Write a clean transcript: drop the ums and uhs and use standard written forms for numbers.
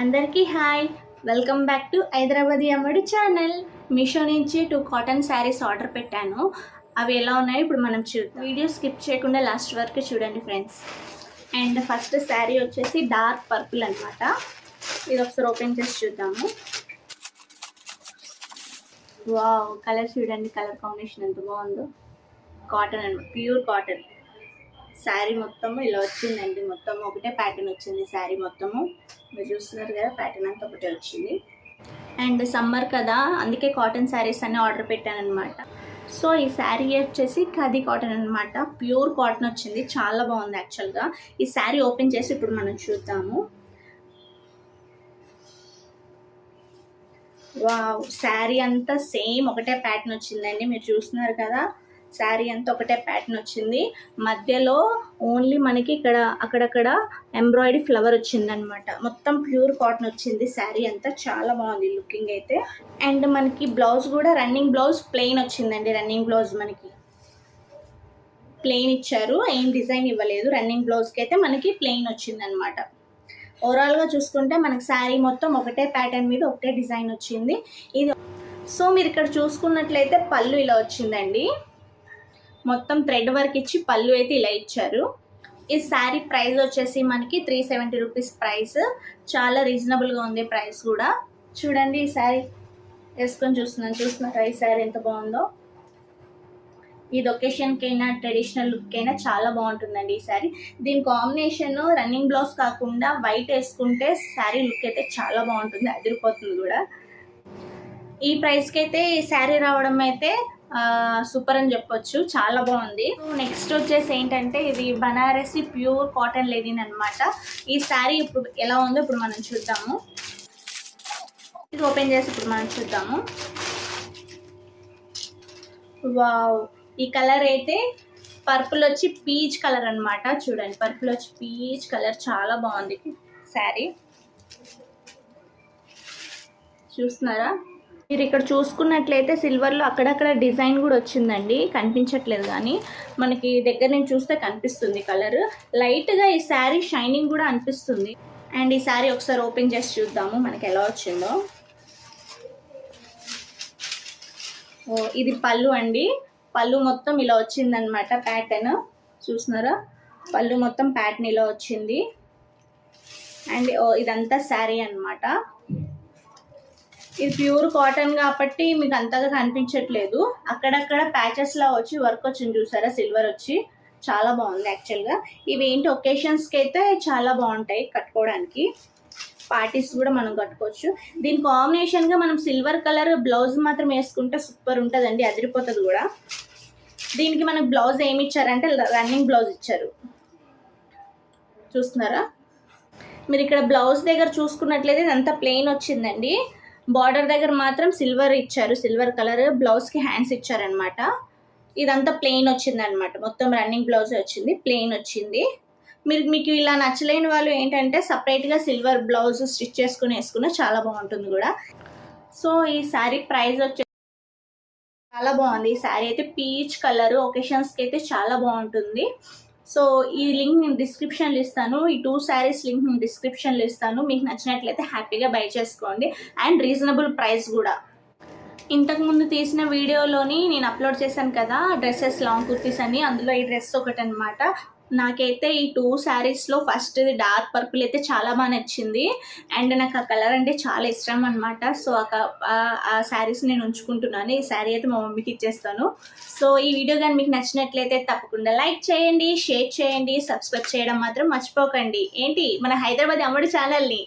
అందరికీ hi, welcome back to Hyderabadi అమ్మడి channel. Meesho నుంచి 2 కాటన్ శారీస్ ఆర్డర్ పెట్టాను. అవి ఎలా ఉన్నాయో ఇప్పుడు మనం చూద్దాం. వీడియో స్కిప్ చేయకుండా లాస్ట్ వరకు చూడండి ఫ్రెండ్స్. అండ్ ఫస్ట్ శారీ వచ్చేసి డార్క్ పర్పుల్ అనమాట. ఇది ఒకసారి ఓపెన్ చేసి చూద్దాము. వావ్, కలర్ చూడండి, కలర్ కాంబినేషన్ ఎంత బాగుందో. కాటన్ అనమాట, ప్యూర్ కాటన్. శారీ మొత్తము ఇలా వచ్చిందండి. మొత్తం ఒకటే ప్యాటర్న్ వచ్చింది శారీ మొత్తము. మీరు చూస్తున్నారు కదా, ప్యాటర్న్ అంతా ఒకటే వచ్చింది. అండ్ సమ్మర్ కదా, అందుకే కాటన్ శారీస్ అన్నీ ఆర్డర్ పెట్టాను అనమాట. సో ఈ శారీ వచ్చేసి ఖాదీ కాటన్ అనమాట. ప్యూర్ కాటన్ వచ్చింది, చాలా బాగుంది యాక్చువల్గా. ఈ శారీ ఓపెన్ చేసి ఇప్పుడు మనం చూద్దాము. వావ్, శారీ అంతా సేమ్ ఒకటే ప్యాటర్న్ వచ్చిందండి. మీరు చూస్తున్నారు కదా, శారీ అంతా ఒకటే ప్యాటర్న్ వచ్చింది. మధ్యలో ఓన్లీ మనకి ఇక్కడ అక్కడక్కడ ఎంబ్రాయిడరీ ఫ్లవర్ వచ్చింది అనమాట. మొత్తం ప్యూర్ కాటన్ వచ్చింది శారీ అంతా. చాలా బాగుంది లుకింగ్ అయితే. అండ్ మనకి బ్లౌజ్ కూడా రన్నింగ్ బ్లౌజ్ ప్లెయిన్ వచ్చిందండి. రన్నింగ్ బ్లౌజ్ మనకి ప్లెయిన్ ఇచ్చారు, ఏం డిజైన్ ఇవ్వలేదు. రన్నింగ్ బ్లౌజ్కి అయితే మనకి ప్లెయిన్ వచ్చింది అనమాట. ఓవరాల్గా చూసుకుంటే మనకి శారీ మొత్తం ఒకటే ప్యాటర్న్ మీద ఒకటే డిజైన్ వచ్చింది ఇది. సో మీరు ఇక్కడ చూసుకున్నట్లయితే పళ్ళు ఇలా వచ్చిందండి. మొత్తం థ్రెడ్ వర్క్ ఇచ్చి పళ్ళు అయితే ఇలా ఇచ్చారు. ఈ శారీ ప్రైస్ వచ్చేసి మనకి 370 రూపీస్ ప్రైస్. చాలా రీజనబుల్గా ఉంది ప్రైస్ కూడా. చూడండి, ఈ శారీ వేసుకొని చూస్తున్నారా ఈ శారీ ఎంత బాగుందో. ఇది ఒకేషన్కైనా ట్రెడిషనల్ లుక్ అయినా చాలా బాగుంటుందండి ఈ శారీ. దీని కాంబినేషన్ రన్నింగ్ బ్లౌజ్ కాకుండా వైట్ వేసుకుంటే శారీ లుక్ అయితే చాలా బాగుంటుంది, అదిరిపోతుంది కూడా. ఈ ప్రైస్కి అయితే ఈ శారీ రావడం అయితే సూపర్ అని చెప్పొచ్చు, చాలా బాగుంది. నెక్స్ట్ వచ్చేసి ఏంటంటే, ఇది బనారసి ప్యూర్ కాటన్ లెనిన్ అనమాట. ఈ శారీ ఇప్పుడు ఎలా ఉందో ఇప్పుడు మనం చూద్దాము. ఇది ఓపెన్ చేసి ఇప్పుడు మనం చూద్దాము. వావ్, ఈ కలర్ అయితే పర్పుల్ వచ్చి పీచ్ కలర్ అనమాట. చూడండి, పర్పుల్ వచ్చి పీచ్ కలర్, చాలా బాగుంది శారీ. చూస్తున్నారా, మీరు ఇక్కడ చూసుకున్నట్లయితే సిల్వర్లో అక్కడక్కడ డిజైన్ కూడా వచ్చిందండి, కనిపించట్లేదు కానీ మనకి దగ్గర నుంచి చూస్తే కనిపిస్తుంది కలర్. లైట్గా ఈ శారీ షైనింగ్ కూడా అనిపిస్తుంది. అండ్ ఈ శారీ ఒకసారి ఓపెన్ చేసి చూద్దాము మనకి ఎలా వచ్చిందో. ఇది పళ్ళు అండి. పళ్ళు మొత్తం ఇలా వచ్చిందనమాట ప్యాటర్న్. చూస్తున్నారా, పళ్ళు మొత్తం ప్యాటర్న్ ఇలా వచ్చింది. అండ్ ఇదంతా శారీ అనమాట. ఇది ప్యూర్ కాటన్ కాబట్టి మీకు అంతగా కనిపించట్లేదు. అక్కడక్కడ ప్యాచెస్లా వచ్చి వర్క్ వచ్చింది చూసారా, సిల్వర్ వచ్చి. చాలా బాగుంది యాక్చువల్గా. ఇవి ఏంటి ఒకేషన్స్కి అయితే చాలా బాగుంటాయి కట్టుకోవడానికి. పార్టీస్ కూడా మనం కట్టుకోవచ్చు. దీని కాంబినేషన్గా మనం సిల్వర్ కలర్ బ్లౌజ్ మాత్రం వేసుకుంటే సూపర్ ఉంటుందండి, అదిరిపోతుంది కూడా. దీనికి మనకు బ్లౌజ్ ఏమి ఇచ్చారంటే రన్నింగ్ బ్లౌజ్ ఇచ్చారు. చూస్తున్నారా, మీరు ఇక్కడ బ్లౌజ్ దగ్గర చూసుకున్నట్లయితే ఇదంతా ప్లెయిన్ వచ్చిందండి. బార్డర్ దగ్గర మాత్రం సిల్వర్ ఇచ్చారు, సిల్వర్ కలర్. బ్లౌజ్కి హ్యాండ్స్ ఇచ్చారనమాట. ఇదంతా ప్లెయిన్ వచ్చింది అనమాట. మొత్తం రన్నింగ్ బ్లౌజ్ వచ్చింది, ప్లెయిన్ వచ్చింది. మీకు ఇలా నచ్చలేని వాళ్ళు ఏంటంటే సపరేట్గా సిల్వర్ బ్లౌజ్ స్టిచ్ చేసుకుని వేసుకున్నా చాలా బాగుంటుంది కూడా. సో ఈ శారీ ప్రైస్ వచ్చి చాలా బాగుంది. ఈ శారీ అయితే పీచ్ కలర్, ఒకేషన్స్కి అయితే చాలా బాగుంటుంది. సో ఈ లింక్ నేను డిస్క్రిప్షన్లో ఇస్తాను. ఈ 2 శారీస్ లింక్ నేను డిస్క్రిప్షన్లో ఇస్తాను. మీకు నచ్చినట్లయితే హ్యాపీగా బై చేసుకోండి. అండ్ రీజనబుల్ ప్రైస్ కూడా. ఇంతకుముందు తీసిన వీడియోలోని నేను అప్లోడ్ చేశాను కదా డ్రెస్సెస్, లాంగ్ కుర్తీస్ అని. అందులో ఈ డ్రెస్ ఒకటి అనమాట. నాకైతే ఈ 2 శారీస్లో ఫస్ట్ డార్క్ పర్పుల్ అయితే చాలా బాగా నచ్చింది. అండ్ నాకు ఆ కలర్ అంటే చాలా ఇష్టం అనమాట. సో ఆ శారీస్ నేను ఉంచుకుంటున్నాను. ఈ శారీ అయితే మా మమ్మీకి ఇచ్చేస్తాను. సో ఈ వీడియో కానీ మీకు నచ్చినట్లయితే తప్పకుండా లైక్ చేయండి, షేర్ చేయండి, సబ్స్క్రైబ్ చేయడం మాత్రం మర్చిపోకండి. ఏంటి, మన హైదరాబాదీ అమ్మడి ఛానల్ని